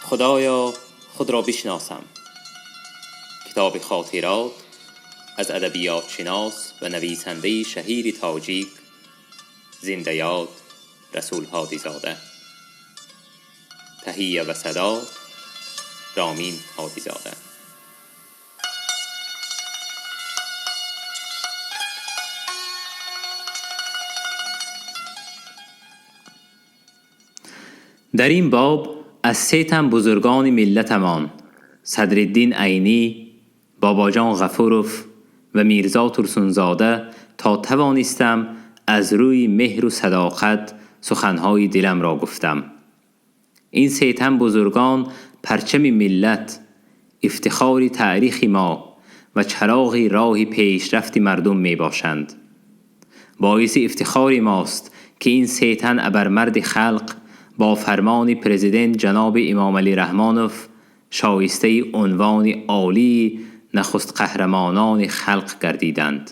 خدایا خود را بشناسم. کتاب خاطرات از ادبیات شناس و نویسنده شهیر تاجیک زنده یاد رسول هادی زاده. تهیه و صدا رامین هادی زاده. در این باب از 3 تن بزرگان ملتمان، صدرالدین عینی، باباجان غفورف و میرزا ترسونزاده، تا توانستم از روی مهر و صداقت سخنهای دلم را گفتم. این 3 تن بزرگان پرچم ملت، افتخار تاریخ ما و چراغ راه پیشرفت مردم می باشند. باعث افتخار ماست که این 3 تن ابرمرد خلق با فرمان پرزیدنت جناب امام علی رحمانوف شایسته عنوان عالی نخست قهرمانان خلق گردیدند.